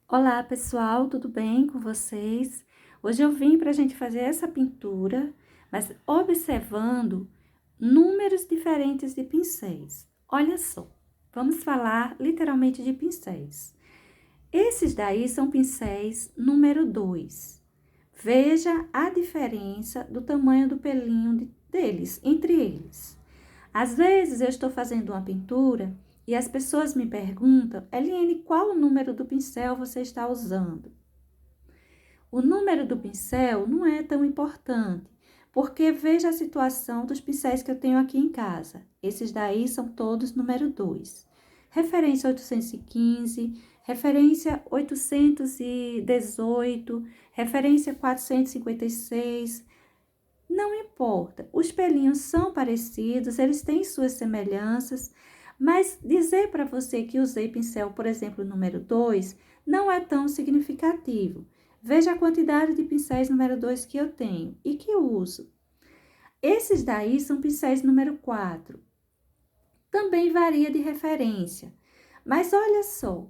Olá pessoal, tudo bem com vocês? Hoje eu vim para a gente fazer essa pintura, mas observando números diferentes de pincéis. Olha só, vamos falar literalmente de pincéis. Esses daí são pincéis número 2. Veja a diferença do tamanho do pelinho deles, entre eles. Às vezes eu estou fazendo uma pintura e as pessoas me perguntam, Eliane, qual o número do pincel você está usando? O número do pincel não é tão importante, porque veja a situação dos pincéis que eu tenho aqui em casa. Esses daí são todos número 2. Referência 815, referência 818, referência 456. Não importa, os pelinhos são parecidos, eles têm suas semelhanças, mas dizer para você que usei pincel, por exemplo, número 2, não é tão significativo. Veja a quantidade de pincéis número 2 que eu tenho e que eu uso. Esses daí são pincéis número 4. Também varia de referência, mas olha só,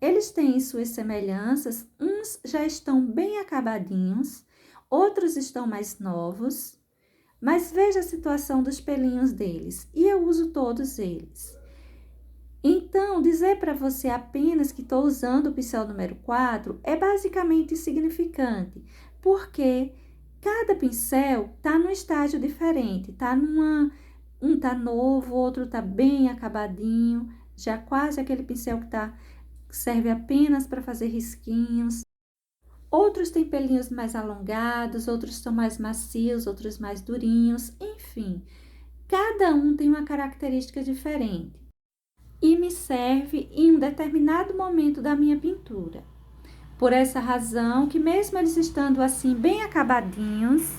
eles têm suas semelhanças, uns já estão bem acabadinhos, outros estão mais novos, mas veja a situação dos pelinhos deles, e eu uso todos eles. Então, dizer para você apenas que estou usando o pincel número 4 é basicamente insignificante, porque cada pincel está num estágio diferente, um tá novo, outro tá bem acabadinho, já quase aquele pincel que serve apenas para fazer risquinhos. Outros têm pelinhos mais alongados, outros são mais macios, outros mais durinhos, enfim. Cada um tem uma característica diferente e me serve em um determinado momento da minha pintura. Por essa razão que mesmo eles estando assim bem acabadinhos,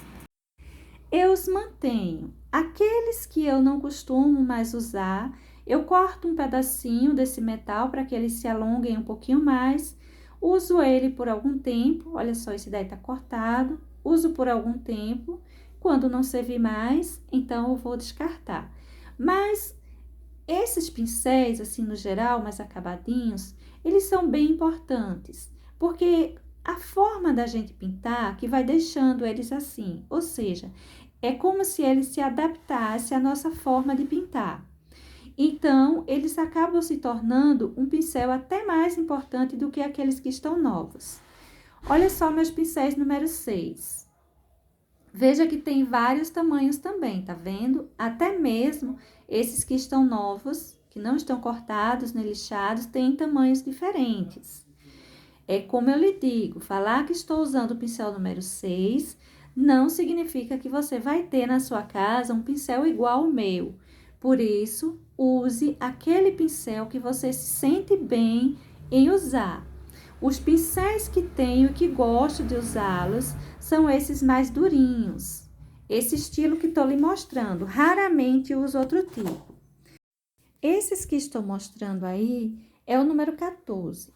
eu os mantenho. Aqueles que eu não costumo mais usar, eu corto um pedacinho desse metal para que eles se alonguem um pouquinho mais. Uso ele por algum tempo, olha só, esse daí tá cortado. Uso por algum tempo. Quando não servir mais, então eu vou descartar. Mas esses pincéis, assim, no geral, mais acabadinhos, eles são bem importantes, porque a forma da gente pintar que vai deixando eles assim, ou seja, é como se eles se adaptassem à nossa forma de pintar. Então, eles acabam se tornando um pincel até mais importante do que aqueles que estão novos. Olha só meus pincéis número 6. Veja que tem vários tamanhos também, tá vendo? Até mesmo esses que estão novos, que não estão cortados nem lixados, têm tamanhos diferentes. É como eu lhe digo, falar que estou usando o pincel número 6 não significa que você vai ter na sua casa um pincel igual ao meu. Por isso, use aquele pincel que você se sente bem em usar. Os pincéis que tenho e que gosto de usá-los são esses mais durinhos. Esse estilo que estou lhe mostrando, raramente uso outro tipo. Esses que estou mostrando aí é o número 14.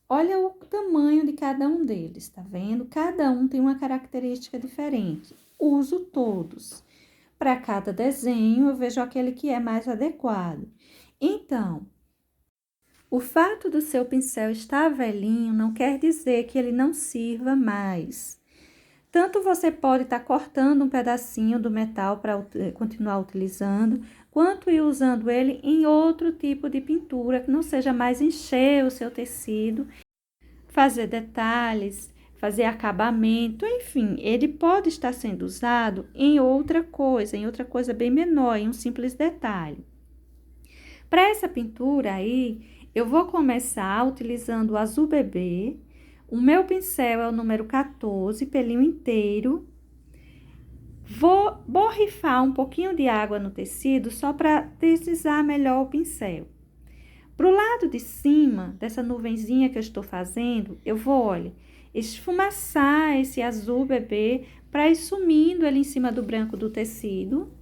Olha o tamanho de cada um deles, tá vendo? Cada um tem uma característica diferente. Uso todos. Para cada desenho, eu vejo aquele que é mais adequado. Então, o fato do seu pincel estar velhinho não quer dizer que ele não sirva mais. Tanto você pode estar cortando um pedacinho do metal para continuar utilizando, quanto ir usando ele em outro tipo de pintura, que não seja mais encher o seu tecido, fazer detalhes, fazer acabamento, enfim, ele pode estar sendo usado em outra coisa bem menor, em um simples detalhe. Para essa pintura aí, eu vou começar utilizando o azul bebê. O meu pincel é o número 14, pelinho inteiro. Vou borrifar um pouquinho de água no tecido só para deslizar melhor o pincel. Pro lado de cima dessa nuvenzinha que eu estou fazendo, eu vou, olha, esfumaçar esse azul bebê para ir sumindo ele em cima do branco do tecido.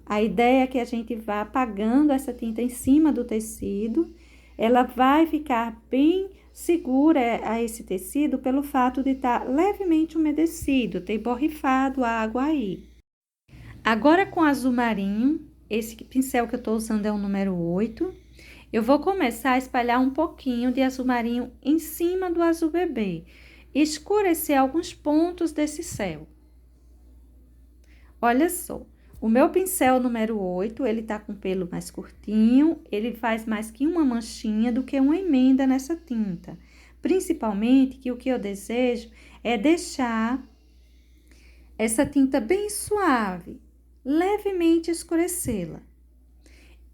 A ideia é que a gente vá apagando essa tinta em cima do tecido. Ela vai ficar bem segura a esse tecido pelo fato de estar levemente umedecido, ter borrifado a água aí. Agora com azul marinho, esse pincel que eu estou usando é o número 8. Eu vou começar a espalhar um pouquinho de azul marinho em cima do azul bebê, escurecer alguns pontos desse céu. Olha só, o meu pincel número 8, ele tá com pelo mais curtinho, ele faz mais que uma manchinha do que uma emenda nessa tinta. Principalmente que o que eu desejo é deixar essa tinta bem suave, levemente escurecê-la.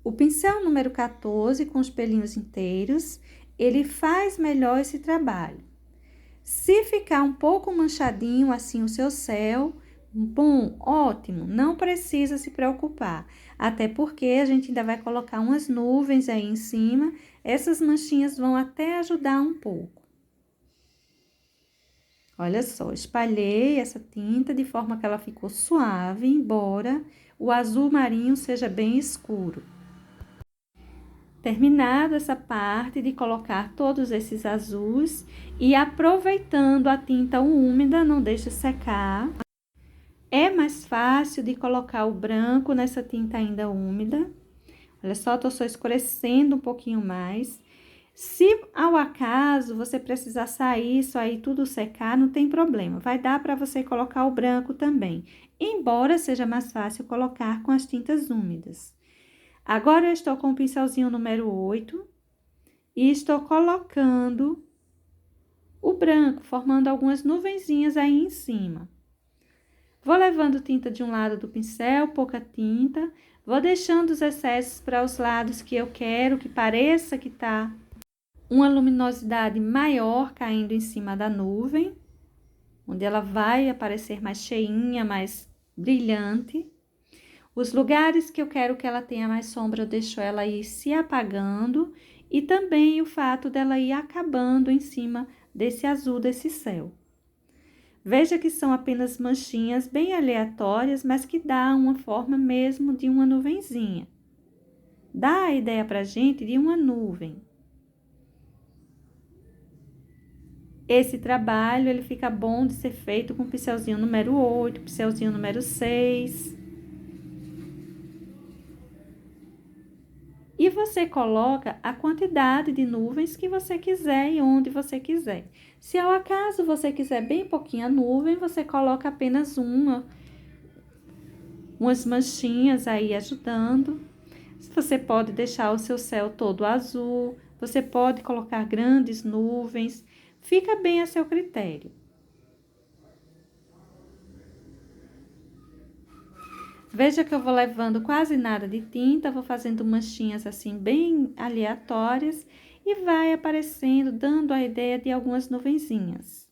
O pincel número 14, com os pelinhos inteiros, ele faz melhor esse trabalho. Se ficar um pouco manchadinho assim o seu céu, bom, ótimo, não precisa se preocupar. Até porque a gente ainda vai colocar umas nuvens aí em cima, essas manchinhas vão até ajudar um pouco. Olha só, espalhei essa tinta de forma que ela ficou suave, embora o azul marinho seja bem escuro. Terminada essa parte de colocar todos esses azuis e aproveitando a tinta úmida, não deixe secar. É mais fácil de colocar o branco nessa tinta ainda úmida. Olha só, tô só escurecendo um pouquinho mais. Se ao acaso você precisar sair, isso aí tudo secar, não tem problema. Vai dar para você colocar o branco também, embora seja mais fácil colocar com as tintas úmidas. Agora, eu estou com o pincelzinho número 8 e estou colocando o branco, formando algumas nuvenzinhas aí em cima. Vou levando tinta de um lado do pincel, pouca tinta, vou deixando os excessos para os lados que eu quero, que pareça que tá uma luminosidade maior caindo em cima da nuvem, onde ela vai aparecer mais cheinha, mais brilhante. Os lugares que eu quero que ela tenha mais sombra, eu deixo ela ir se apagando e também o fato dela ir acabando em cima desse azul desse céu. Veja que são apenas manchinhas bem aleatórias, mas que dá uma forma mesmo de uma nuvenzinha. Dá a ideia pra gente de uma nuvem. Esse trabalho, ele fica bom de ser feito com o pincelzinho número 8, pincelzinho número 6. E você coloca a quantidade de nuvens que você quiser e onde você quiser. Se ao acaso você quiser bem pouquinha nuvem, você coloca apenas umas manchinhas aí ajudando. Você pode deixar o seu céu todo azul, você pode colocar grandes nuvens, fica bem a seu critério. Veja que eu vou levando quase nada de tinta, vou fazendo manchinhas assim bem aleatórias e vai aparecendo, dando a ideia de algumas nuvenzinhas.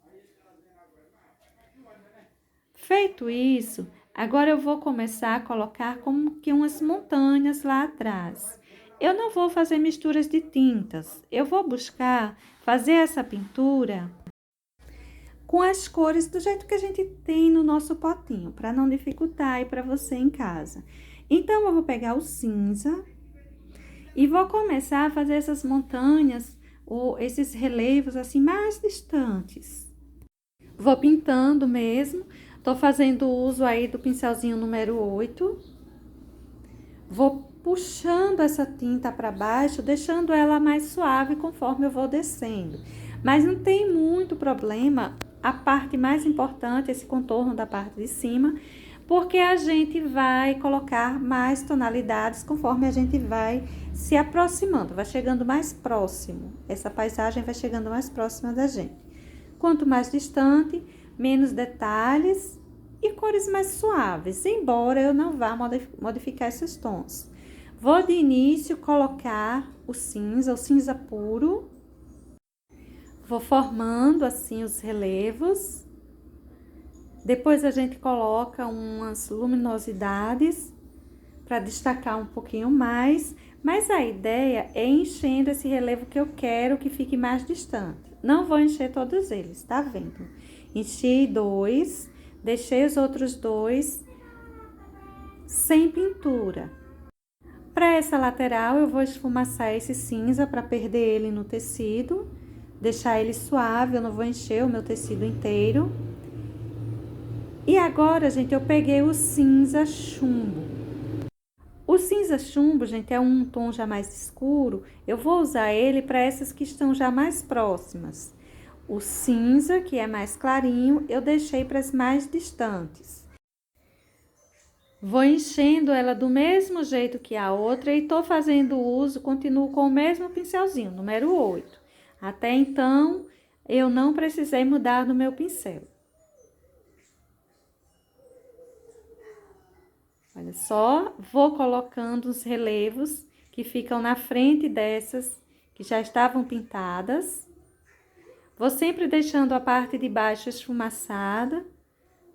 Feito isso, agora eu vou começar a colocar como que umas montanhas lá atrás. Eu não vou fazer misturas de tintas, eu vou buscar fazer essa pintura com as cores do jeito que a gente tem no nosso potinho, para não dificultar aí para você em casa. Então, eu vou pegar o cinza e vou começar a fazer essas montanhas ou esses relevos assim mais distantes. Vou pintando mesmo, tô fazendo uso aí do pincelzinho número 8. Vou puxando essa tinta para baixo, deixando ela mais suave conforme eu vou descendo. Mas não tem muito problema. A parte mais importante, esse contorno da parte de cima, porque a gente vai colocar mais tonalidades conforme a gente vai se aproximando, vai chegando mais próximo. Essa paisagem vai chegando mais próxima da gente. Quanto mais distante, menos detalhes e cores mais suaves, embora eu não vá modificar esses tons. Vou de início colocar o cinza puro. Vou formando assim os relevos. Depois a gente coloca umas luminosidades para destacar um pouquinho mais. Mas a ideia é enchendo esse relevo que eu quero que fique mais distante. Não vou encher todos eles, tá vendo? Enchi 2, deixei os outros 2 sem pintura. Para essa lateral eu vou esfumaçar esse cinza para perder ele no tecido. Deixar ele suave, eu não vou encher o meu tecido inteiro. E agora, gente, eu peguei o cinza chumbo. O O cinza chumbo, gente, é um tom já mais escuro. Eu vou usar ele para essas que estão já mais próximas. O cinza, que é mais clarinho, eu deixei para as mais distantes. Vou enchendo ela do mesmo jeito que a outra e tô fazendo uso, continuo com o mesmo pincelzinho, número 8. Até então, eu não precisei mudar no meu pincel. Olha só, vou colocando os relevos que ficam na frente dessas que já estavam pintadas. Vou sempre deixando a parte de baixo esfumaçada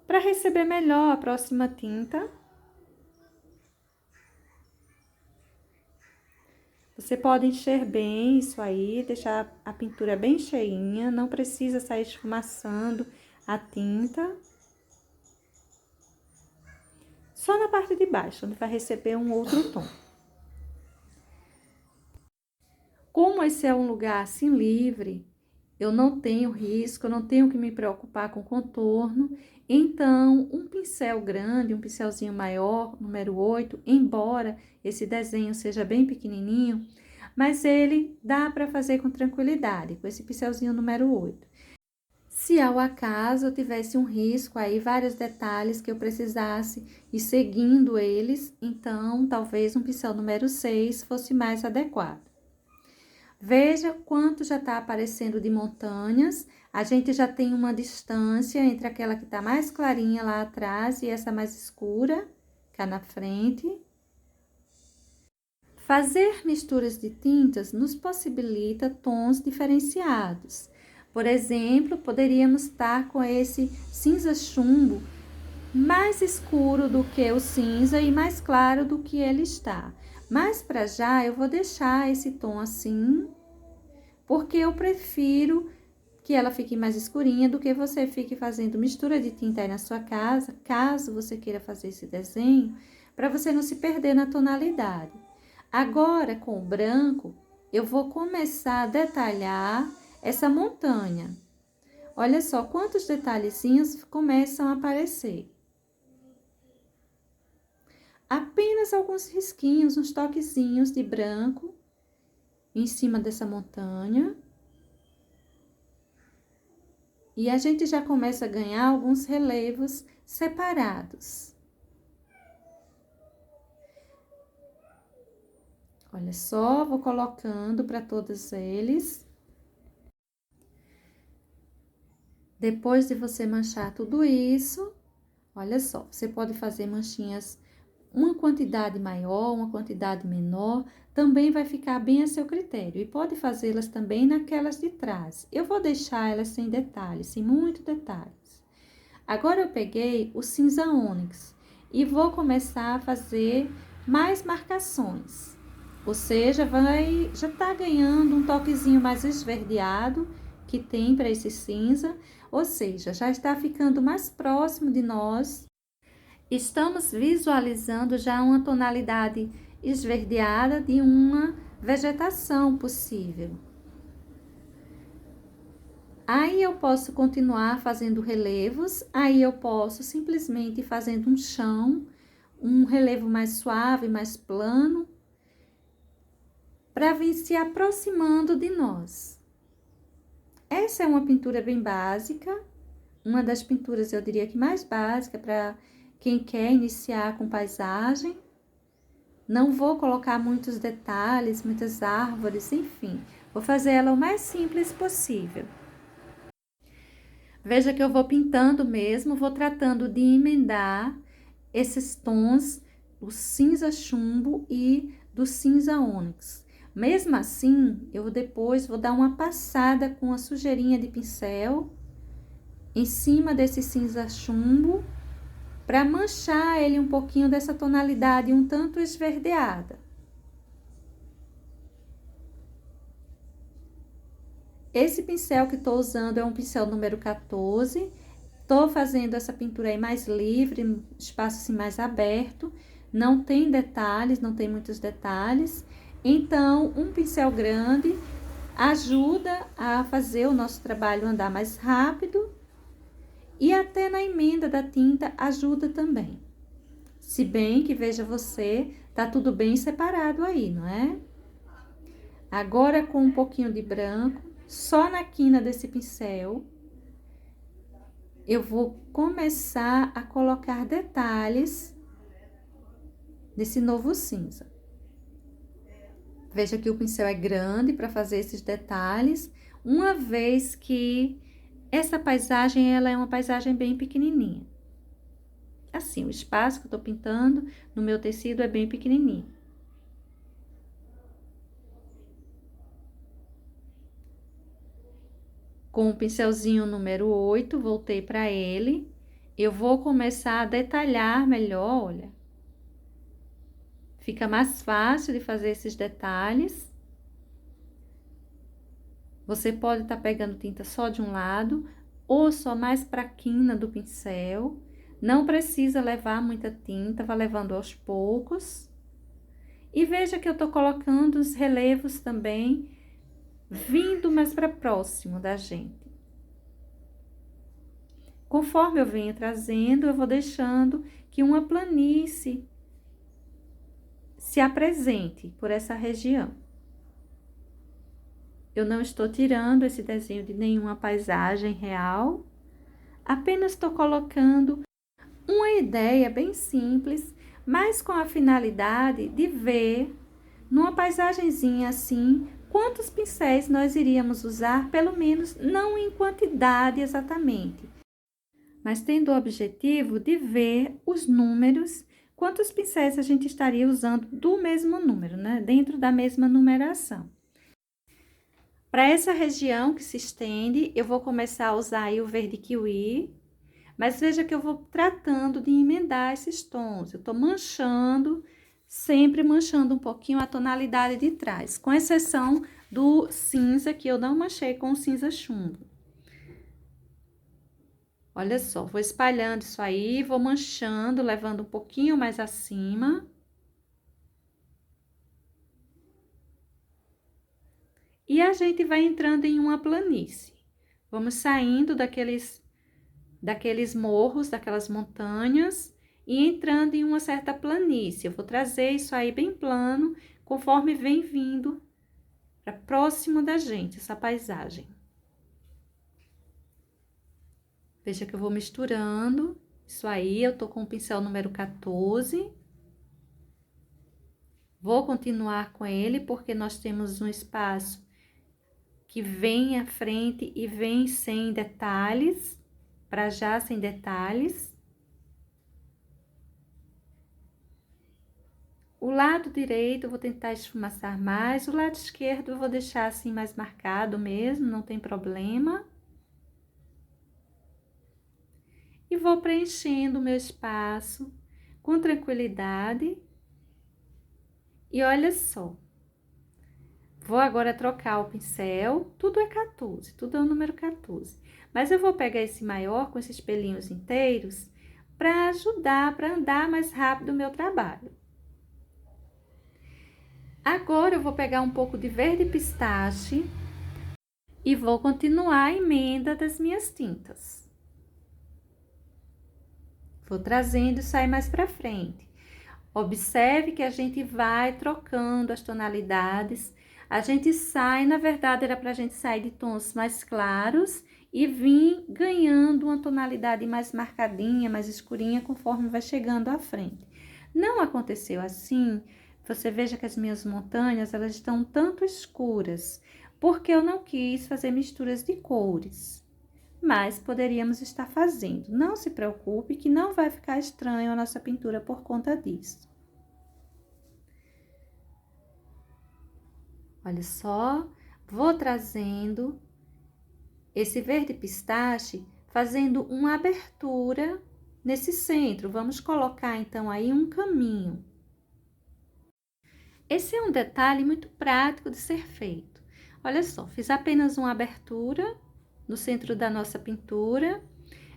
para receber melhor a próxima tinta. Você pode encher bem isso aí, deixar a pintura bem cheinha, não precisa sair esfumaçando a tinta. Só na parte de baixo, onde vai receber um outro tom. Como esse é um lugar assim livre, eu não tenho risco, eu não tenho que me preocupar com contorno. Então, um pincel grande, um pincelzinho maior, número 8, embora esse desenho seja bem pequenininho, mas ele dá para fazer com tranquilidade, com esse pincelzinho número 8. Se ao acaso eu tivesse um risco aí, vários detalhes que eu precisasse ir seguindo eles, então talvez um pincel número 6 fosse mais adequado. Veja quanto já está aparecendo de montanhas. A gente já tem uma distância entre aquela que está mais clarinha lá atrás e essa mais escura, cá na frente. Fazer misturas de tintas nos possibilita tons diferenciados. Por exemplo, poderíamos estar com esse cinza chumbo mais escuro do que o cinza e mais claro do que ele está. Mas para já eu vou deixar esse tom assim, porque eu prefiro que ela fique mais escurinha do que você fique fazendo mistura de tinta aí na sua casa, caso você queira fazer esse desenho, para você não se perder na tonalidade. Agora, com o branco, eu vou começar a detalhar essa montanha. Olha só quantos detalhezinhos começam a aparecer. Apenas alguns risquinhos, uns toquezinhos de branco em cima dessa montanha. E a gente já começa a ganhar alguns relevos separados. Olha só, vou colocando para todos eles. Depois de você manchar tudo isso, olha só, você pode fazer manchinhas, uma quantidade maior, uma quantidade menor, também vai ficar bem a seu critério. E pode fazê-las também naquelas de trás. Eu vou deixar elas sem detalhes, sem muitos detalhes. Agora eu peguei o cinza ônix e vou começar a fazer mais marcações. Ou seja, já tá ganhando um toquezinho mais esverdeado que tem para esse cinza, ou seja, já está ficando mais próximo de nós. Estamos visualizando já uma tonalidade esverdeada de uma vegetação possível. Aí eu posso continuar fazendo relevos, aí eu posso simplesmente ir fazendo um chão, um relevo mais suave, mais plano, para vir se aproximando de nós. Essa é uma pintura bem básica, uma das pinturas, eu diria que mais básica para quem quer iniciar com paisagem. Não vou colocar muitos detalhes, muitas árvores, enfim. Vou fazer ela o mais simples possível. Veja que eu vou pintando mesmo, vou tratando de emendar esses tons, o cinza chumbo e do cinza ônix. Mesmo assim, eu depois vou dar uma passada com a sujeirinha de pincel em cima desse cinza chumbo, para manchar ele um pouquinho dessa tonalidade um tanto esverdeada. Esse pincel que estou usando é um pincel número 14. Estou fazendo essa pintura aí mais livre, espaço assim mais aberto. Não tem detalhes, não tem muitos detalhes. Então, um pincel grande ajuda a fazer o nosso trabalho andar mais rápido. E até na emenda da tinta ajuda também. Se bem que, veja você, Tá tudo bem separado aí, não é? Agora, com um pouquinho de branco, só na quina desse pincel, eu vou começar a colocar detalhes nesse novo cinza. Veja que o pincel é grande para fazer esses detalhes, uma vez que essa paisagem, ela é uma paisagem bem pequenininha. Assim, o espaço que eu tô pintando no meu tecido é bem pequenininho. Com o pincelzinho número 8, voltei para ele. Eu vou começar a detalhar melhor, olha. Fica mais fácil de fazer esses detalhes. Você pode estar pegando tinta só de um lado ou só mais para a quina do pincel. Não precisa levar muita tinta, vá levando aos poucos. E veja que eu tô colocando os relevos também, vindo mais para próximo da gente. Conforme eu venho trazendo, eu vou deixando que uma planície se apresente por essa região. Eu não estou tirando esse desenho de nenhuma paisagem real, apenas estou colocando uma ideia bem simples, mas com a finalidade de ver, numa paisagenzinha assim, quantos pincéis nós iríamos usar, pelo menos não em quantidade exatamente, mas tendo o objetivo de ver os números, quantos pincéis a gente estaria usando do mesmo número, né? Dentro da mesma numeração. Para essa região que se estende, eu vou começar a usar aí o verde kiwi, mas veja que eu vou tratando de emendar esses tons. Eu tô manchando, sempre manchando um pouquinho a tonalidade de trás, com exceção do cinza, que eu não manchei com o cinza chumbo. Olha só, vou espalhando isso aí, vou manchando, levando um pouquinho mais acima. E a gente vai entrando em uma planície. Vamos saindo daqueles morros, daquelas montanhas, e entrando em uma certa planície. Eu vou trazer isso aí bem plano, conforme vem vindo para próximo da gente, essa paisagem. Veja que eu vou misturando isso aí, eu tô com o pincel número 14. Vou continuar com ele, porque nós temos um espaço que vem à frente e vem sem detalhes, para já sem detalhes. O lado direito eu vou tentar esfumaçar mais, o lado esquerdo eu vou deixar assim mais marcado mesmo, não tem problema. E vou preenchendo o meu espaço com tranquilidade. E olha só, vou agora trocar o pincel, tudo é 14, tudo é o número 14. Mas eu vou pegar esse maior com esses pelinhos inteiros para ajudar, para andar mais rápido o meu trabalho. Agora, eu vou pegar um pouco de verde pistache e vou continuar a emenda das minhas tintas. Vou trazendo e sai mais para frente. Observe que a gente vai trocando as tonalidades. A gente sai, na verdade, era para a gente sair de tons mais claros e vir ganhando uma tonalidade mais marcadinha, mais escurinha, conforme vai chegando à frente. Não aconteceu assim. Você veja que as minhas montanhas, elas estão um tanto escuras, porque eu não quis fazer misturas de cores. Mas poderíamos estar fazendo. Não se preocupe que não vai ficar estranho a nossa pintura por conta disso. Olha só, vou trazendo esse verde pistache, fazendo uma abertura nesse centro. Vamos colocar, então, aí um caminho. Esse é um detalhe muito prático de ser feito. Olha só, fiz apenas uma abertura no centro da nossa pintura.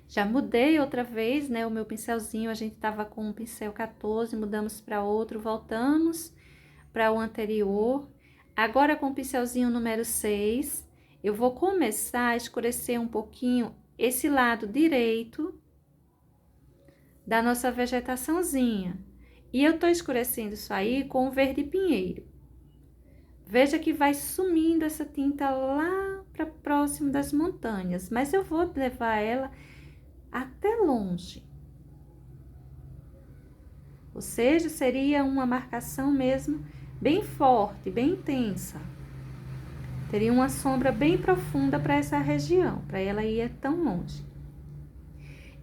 Já mudei outra vez, né, o meu pincelzinho, a gente tava com o pincel 14, mudamos para outro, voltamos para o anterior. Agora, com o pincelzinho número 6, eu vou começar a escurecer um pouquinho esse lado direito da nossa vegetaçãozinha. E eu tô escurecendo isso aí com o verde pinheiro. Veja que vai sumindo essa tinta lá para próximo das montanhas, mas eu vou levar ela até longe. Ou seja, seria uma marcação mesmo bem forte, bem intensa. Teria uma sombra bem profunda para essa região, para ela ir tão longe.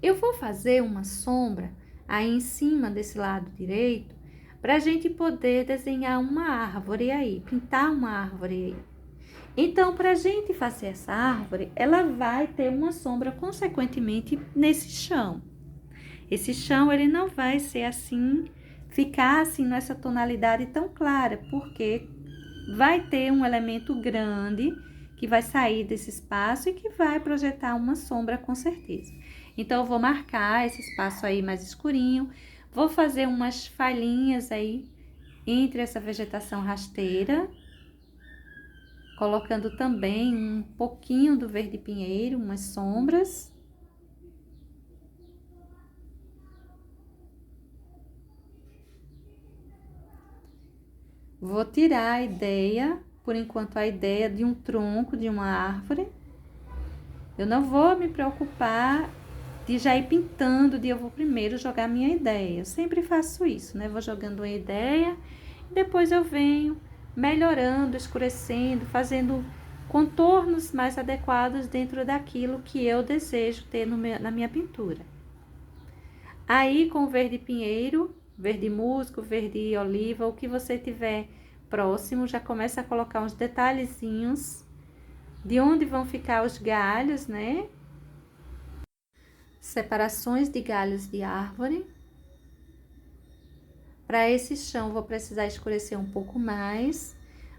Eu vou fazer uma sombra aí em cima desse lado direito, para a gente poder desenhar uma árvore aí, pintar uma árvore aí. Então, para a gente fazer essa árvore, ela vai ter uma sombra consequentemente nesse chão. Esse chão, ele não vai ser assim, ficar assim nessa tonalidade tão clara, porque vai ter um elemento grande que vai sair desse espaço e que vai projetar uma sombra com certeza. Então, eu vou marcar esse espaço aí mais escurinho, vou fazer umas falhinhas aí entre essa vegetação rasteira, colocando também um pouquinho do verde pinheiro, umas sombras. Vou tirar a ideia, por enquanto, a ideia de um tronco de uma árvore. Eu não vou me preocupar de já ir pintando, de eu vou primeiro jogar minha ideia. Eu sempre faço isso, né? Vou jogando uma ideia e depois eu venho melhorando, escurecendo, fazendo contornos mais adequados dentro daquilo que eu desejo ter na minha pintura. Aí, com o verde pinheiro, verde musgo, verde oliva, o que você tiver próximo, já começa a colocar uns detalhezinhos de onde vão ficar os galhos, né? Separações de galhos de árvore. Para esse chão, vou precisar escurecer um pouco mais,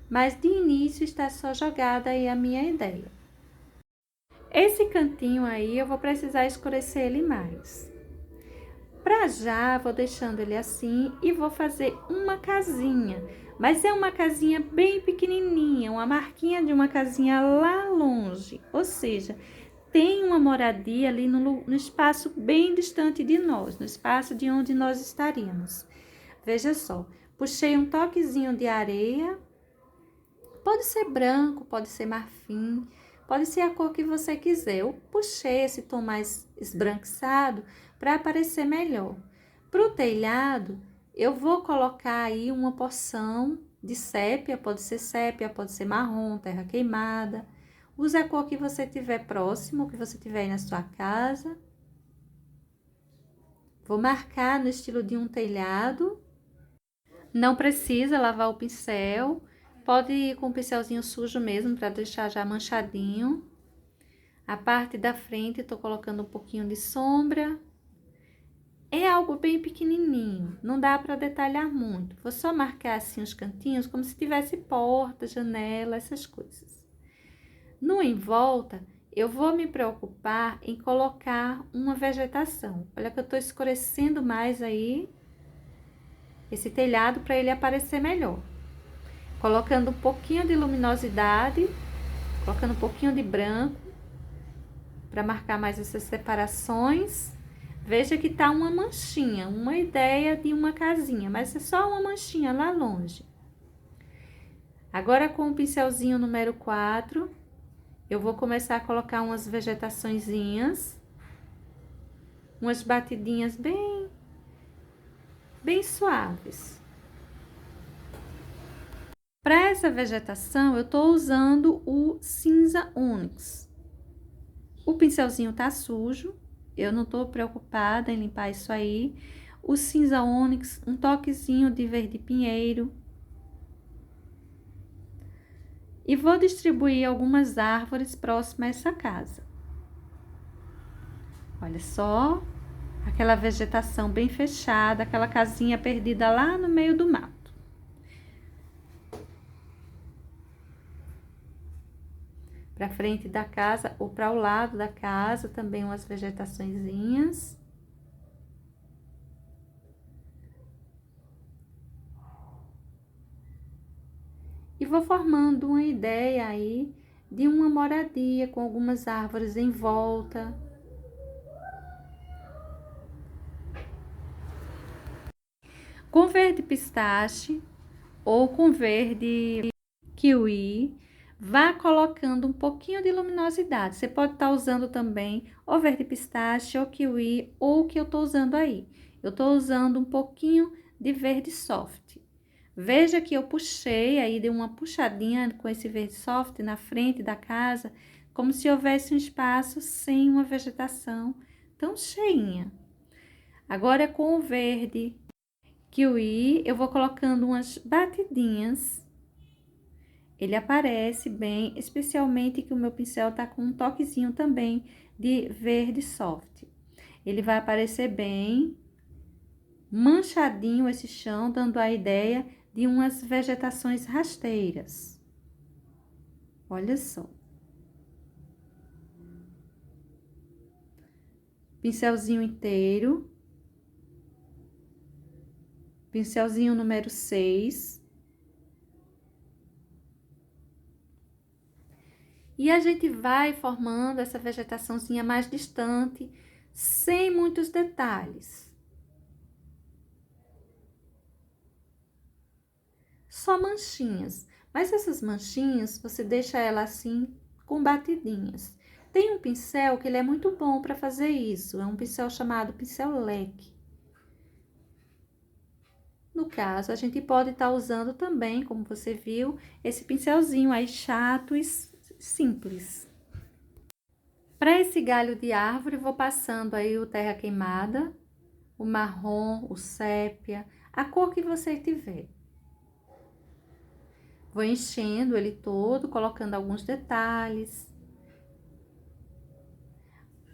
mas de início está só jogada aí a minha ideia. Esse cantinho aí, eu vou precisar escurecer ele mais. Para já, vou deixando ele assim e vou fazer uma casinha, mas é uma casinha bem pequenininha, uma marquinha de uma casinha lá longe, ou seja, tem uma moradia ali no espaço bem distante de nós, no espaço de onde nós estaríamos. Veja só, puxei um toquezinho de areia, pode ser branco, pode ser marfim, pode ser a cor que você quiser. Eu puxei esse tom mais esbranquiçado para aparecer melhor. Para o telhado, eu vou colocar aí uma porção de sépia, pode ser marrom, terra queimada. Use a cor que você tiver próximo, que você tiver aí na sua casa. Vou marcar no estilo de um telhado. Não precisa lavar o pincel, pode ir com o pincelzinho sujo mesmo, para deixar já manchadinho. A parte da frente, eu tô colocando um pouquinho de sombra. É algo bem pequenininho, não dá para detalhar muito. Vou só marcar assim os cantinhos, como se tivesse porta, janela, essas coisas. No em volta, eu vou me preocupar em colocar uma vegetação. Olha que eu tô escurecendo mais aí esse telhado para ele aparecer melhor. Colocando um pouquinho de luminosidade, colocando um pouquinho de branco, para marcar mais essas separações. Veja que tá uma manchinha, uma ideia de uma casinha, mas é só uma manchinha lá longe. Agora, com o pincelzinho número 4, eu vou começar a colocar umas vegetaçõezinhas, umas batidinhas bem suaves. Para essa vegetação, eu tô usando o cinza ônix. O pincelzinho tá sujo, eu não tô preocupada em limpar isso aí. O cinza ônix, um toquezinho de verde pinheiro. E vou distribuir algumas árvores próximas a essa casa. Olha só, aquela vegetação bem fechada, aquela casinha perdida lá no meio do mato. Para frente da casa ou para o lado da casa também umas vegetaçõezinhas. E vou formando uma ideia aí de uma moradia com algumas árvores em volta. Com verde pistache ou com verde kiwi, vá colocando um pouquinho de luminosidade. Você pode estar usando também ou verde pistache ou kiwi ou o que eu estou usando aí. Eu estou usando um pouquinho de verde soft. Veja que eu puxei, aí dei uma puxadinha com esse verde soft na frente da casa, como se houvesse um espaço sem uma vegetação tão cheinha. Agora com o verde kiwi, eu vou colocando umas batidinhas. Ele aparece bem, especialmente que o meu pincel tá com um toquezinho também de verde soft. Ele vai aparecer bem manchadinho esse chão, dando a ideia de umas vegetações rasteiras. Olha só. Pincelzinho inteiro. Pincelzinho número 6. E a gente vai formando essa vegetaçãozinha mais distante, sem muitos detalhes. Só manchinhas, mas essas manchinhas você deixa ela assim com batidinhas. Tem um pincel que ele é muito bom para fazer isso, é um pincel chamado pincel leque. No caso, a gente pode estar usando também, como você viu, esse pincelzinho aí chato e simples. Para esse galho de árvore, vou passando aí o terra queimada, o marrom, o sépia, a cor que você tiver. Vou enchendo ele todo, colocando alguns detalhes.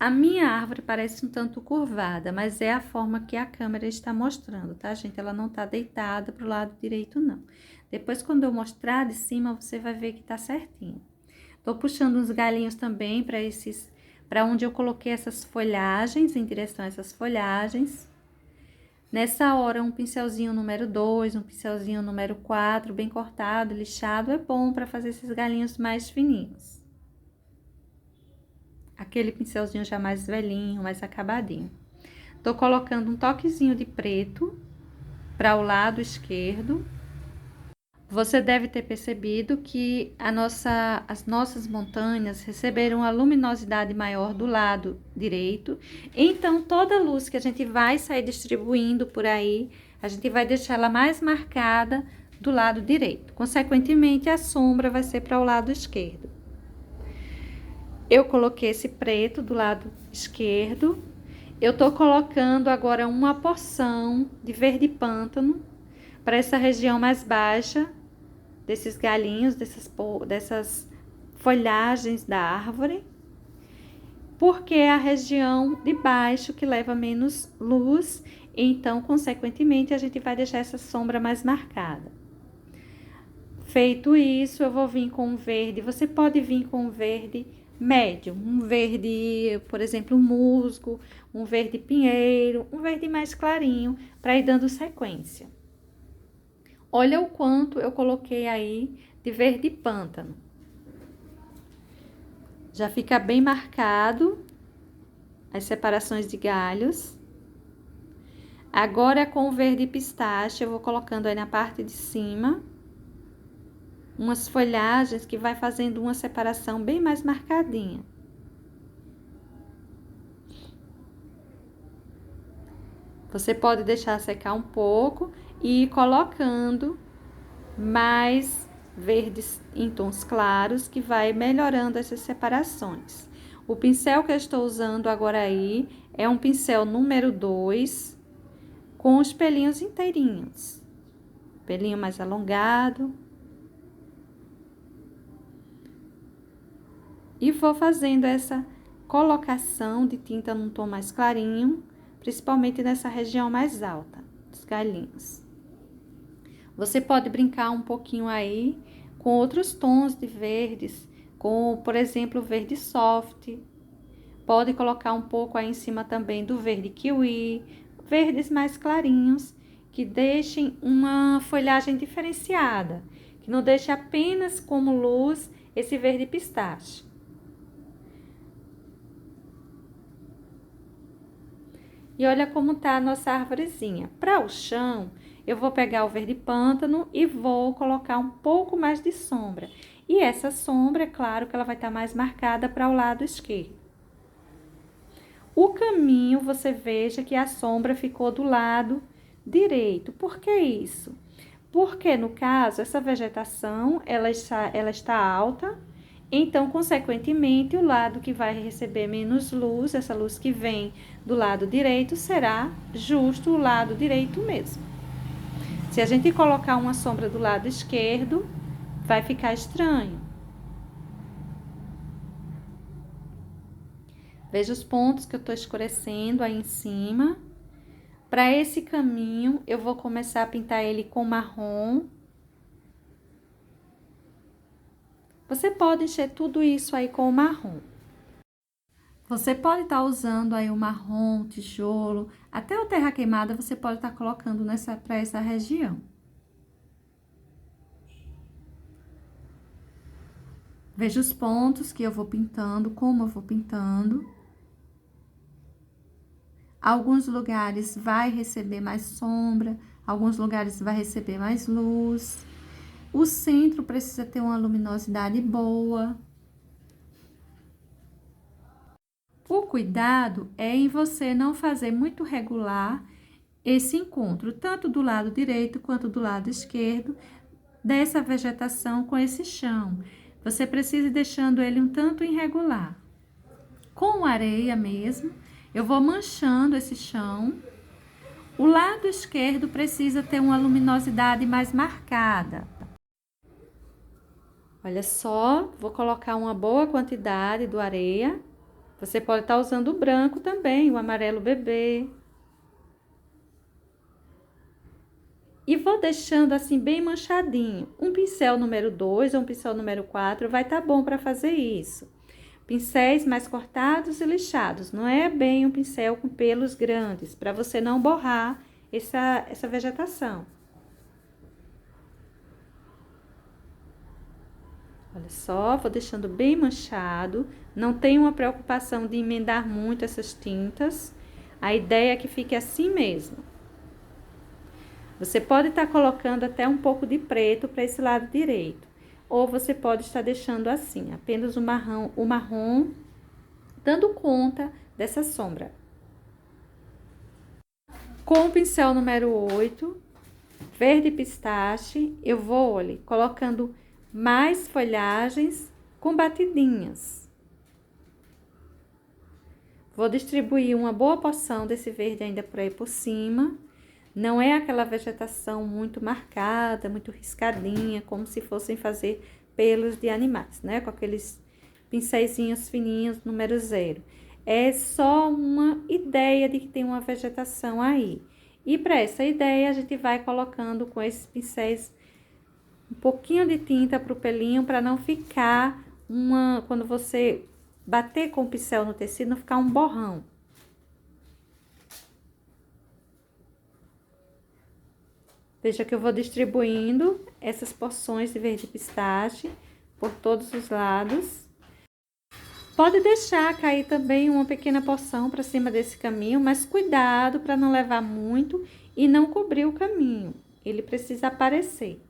A minha árvore parece um tanto curvada, mas é a forma que a câmera está mostrando, tá, gente? Ela não tá deitada pro lado direito, não. Depois, quando eu mostrar de cima, você vai ver que tá certinho. Tô puxando uns galinhos também para onde eu coloquei essas folhagens, em direção a essas folhagens. Nessa hora, um pincelzinho número 2, um pincelzinho número 4, bem cortado, lixado, é bom para fazer esses galinhos mais fininhos. Aquele pincelzinho já mais velhinho, mais acabadinho. Tô colocando um toquezinho de preto para o lado esquerdo. Você deve ter percebido que as nossas montanhas receberam a luminosidade maior do lado direito. Então, toda a luz que a gente vai sair distribuindo por aí, a gente vai deixar ela mais marcada do lado direito. Consequentemente, a sombra vai ser para o lado esquerdo. Eu coloquei esse preto do lado esquerdo. Eu tô colocando agora uma porção de verde pântano para essa região mais baixa desses galinhos, dessas folhagens da árvore, porque é a região de baixo que leva menos luz, então, consequentemente, a gente vai deixar essa sombra mais marcada. Feito isso, eu vou vir com um verde, você pode vir com um verde médio, um verde, por exemplo, musgo, um verde pinheiro, um verde mais clarinho, para ir dando sequência. Olha o quanto eu coloquei aí de verde pântano. Já fica bem marcado as separações de galhos. Agora, com o verde pistache, eu vou colocando aí na parte de cima umas folhagens que vai fazendo uma separação bem mais marcadinha. Você pode deixar secar um pouco e ir colocando mais verdes em tons claros, que vai melhorando essas separações. O pincel que eu estou usando agora aí é um pincel número 2, com os pelinhos inteirinhos. Pelinho mais alongado. E vou fazendo essa colocação de tinta num tom mais clarinho, principalmente nessa região mais alta dos galinhos. Você pode brincar um pouquinho aí com outros tons de verdes, com, por exemplo, o verde soft. Pode colocar um pouco aí em cima também do verde kiwi, verdes mais clarinhos, que deixem uma folhagem diferenciada, que não deixe apenas como luz esse verde pistache. E olha como tá a nossa arvorezinha. Para o chão, eu vou pegar o verde pântano e vou colocar um pouco mais de sombra. E essa sombra, é claro que ela vai estar mais marcada para o lado esquerdo. O caminho, você veja que a sombra ficou do lado direito. Por que isso? Porque, no caso, essa vegetação, ela está alta, então, consequentemente, o lado que vai receber menos luz, essa luz que vem do lado direito, será justo o lado direito mesmo. Se a gente colocar uma sombra do lado esquerdo, vai ficar estranho. Veja os pontos que eu estou escurecendo aí em cima. Para esse caminho, eu vou começar a pintar ele com marrom. Você pode encher tudo isso aí com o marrom. Você pode estar usando aí o marrom, tijolo, até o terra queimada você pode estar colocando para essa região. Veja os pontos que eu vou pintando, como eu vou pintando. Alguns lugares vai receber mais sombra, alguns lugares vai receber mais luz. O centro precisa ter uma luminosidade boa. O cuidado é em você não fazer muito regular esse encontro, tanto do lado direito quanto do lado esquerdo, dessa vegetação com esse chão. Você precisa ir deixando ele um tanto irregular. Com areia mesmo, eu vou manchando esse chão. O lado esquerdo precisa ter uma luminosidade mais marcada. Olha só, vou colocar uma boa quantidade do areia. Você pode estar usando o branco também, o amarelo bebê. E vou deixando assim bem manchadinho. Um pincel número 2 ou um pincel número 4 vai estar bom para fazer isso. Pincéis mais cortados e lixados, não é bem um pincel com pelos grandes, para você não borrar essa vegetação. Olha só, vou deixando bem manchado, não tenho uma preocupação de emendar muito essas tintas, a ideia é que fique assim mesmo. Você pode estar colocando até um pouco de preto para esse lado direito, ou você pode estar deixando assim, apenas o marrom, dando conta dessa sombra. Com o pincel número 8, verde pistache, eu vou, olha, colocando mais folhagens com batidinhas. Vou distribuir uma boa porção desse verde ainda por aí por cima. Não é aquela vegetação muito marcada, muito riscadinha, como se fossem fazer pelos de animais, né? Com aqueles pincéisinhos fininhos, número 0. É só uma ideia de que tem uma vegetação aí. E para essa ideia, a gente vai colocando com esses pincéis um pouquinho de tinta para o pelinho, para não ficar quando você bater com o pincel no tecido, não ficar um borrão. Veja que eu vou distribuindo essas porções de verde pistache por todos os lados. Pode deixar cair também uma pequena porção para cima desse caminho, mas cuidado para não levar muito e não cobrir o caminho. Ele precisa aparecer.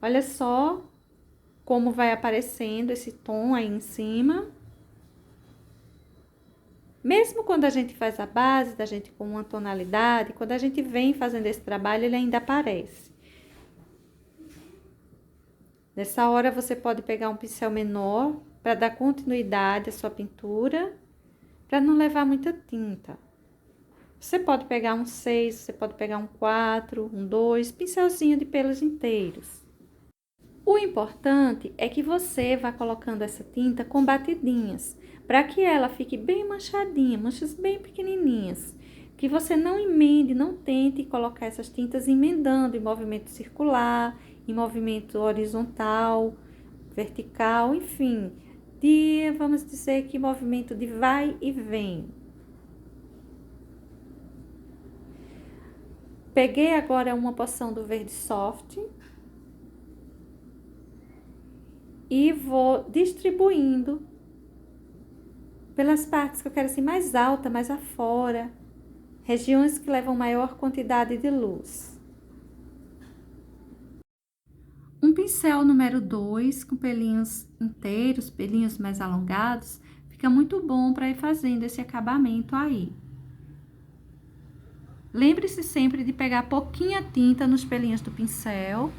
Olha só como vai aparecendo esse tom aí em cima. Mesmo quando a gente faz a base da gente com uma tonalidade, quando a gente vem fazendo esse trabalho, ele ainda aparece. Nessa hora, você pode pegar um pincel menor para dar continuidade à sua pintura, para não levar muita tinta. Você pode pegar um 6, você pode pegar um 4, um 2, pincelzinho de pelos inteiros. O importante é que você vá colocando essa tinta com batidinhas, para que ela fique bem manchadinha, manchas bem pequenininhas. Que você não emende, não tente colocar essas tintas emendando em movimento circular, em movimento horizontal, vertical, enfim. Vamos dizer que movimento de vai e vem. Peguei agora uma porção do verde soft e vou distribuindo pelas partes que eu quero assim mais alta, mais afora, regiões que levam maior quantidade de luz. pincel número 2, com pelinhos inteiros, pelinhos mais alongados, fica muito bom para ir fazendo esse acabamento aí. Lembre-se sempre de pegar pouquinha tinta nos pelinhos do pincel,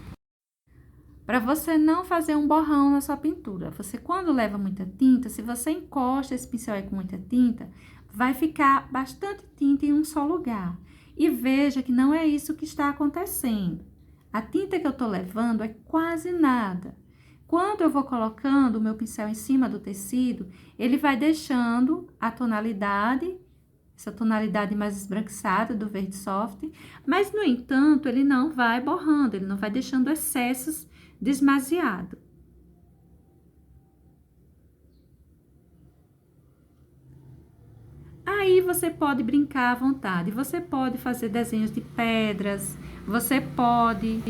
para você não fazer um borrão na sua pintura. Você, quando leva muita tinta, se você encosta esse pincel aí com muita tinta, vai ficar bastante tinta em um só lugar. E veja que não é isso que está acontecendo. A tinta que eu tô levando é quase nada. Quando eu vou colocando o meu pincel em cima do tecido, ele vai deixando a tonalidade, essa tonalidade mais esbranquiçada do verde soft, mas, no entanto, ele não vai borrando, ele não vai deixando excessos demasiado. Aí você pode brincar à vontade, você pode fazer desenhos de pedras, você pode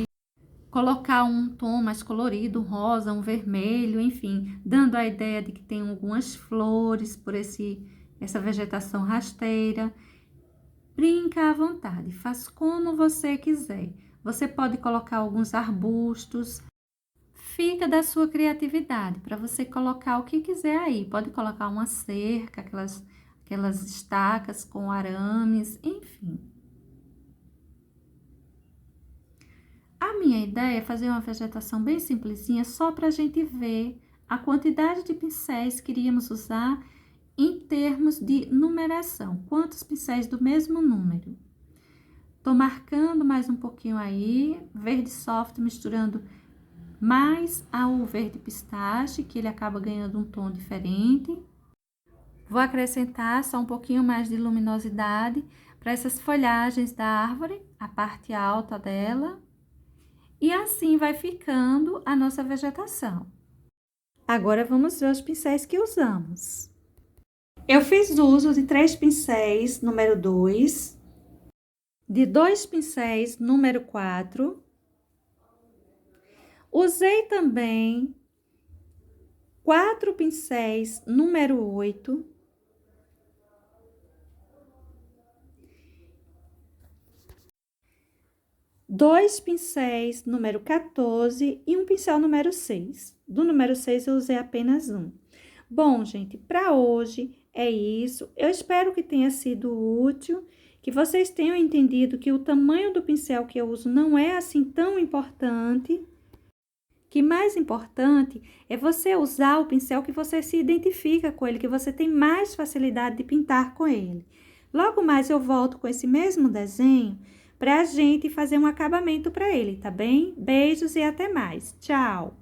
colocar um tom mais colorido, um rosa, um vermelho, enfim, dando a ideia de que tem algumas flores por essa vegetação rasteira. Brinca à vontade, faz como você quiser. Você pode colocar alguns arbustos, fica da sua criatividade, para você colocar o que quiser aí. Pode colocar uma cerca, aquelas estacas com arames, enfim. A minha ideia é fazer uma vegetação bem simplesinha, só para a gente ver a quantidade de pincéis que iríamos usar em termos de numeração. Quantos pincéis do mesmo número? Tô marcando mais um pouquinho aí, verde soft misturando mais ao verde pistache, que ele acaba ganhando um tom diferente. Vou acrescentar só um pouquinho mais de luminosidade para essas folhagens da árvore, a parte alta dela. E assim vai ficando a nossa vegetação. Agora, vamos ver os pincéis que usamos. Eu fiz uso de 3 pincéis, número 2, de 2 pincéis, número 4. Usei também 4 pincéis, número 8. Dois pincéis, número 14, e um pincel número 6. Do número 6, eu usei apenas um. Bom, gente, para hoje é isso. Eu espero que tenha sido útil, que vocês tenham entendido que o tamanho do pincel que eu uso não é assim tão importante. Que mais importante é você usar o pincel que você se identifica com ele, que você tem mais facilidade de pintar com ele. Logo mais eu volto com esse mesmo desenho para a gente fazer um acabamento para ele, tá bem? Beijos e até mais. Tchau!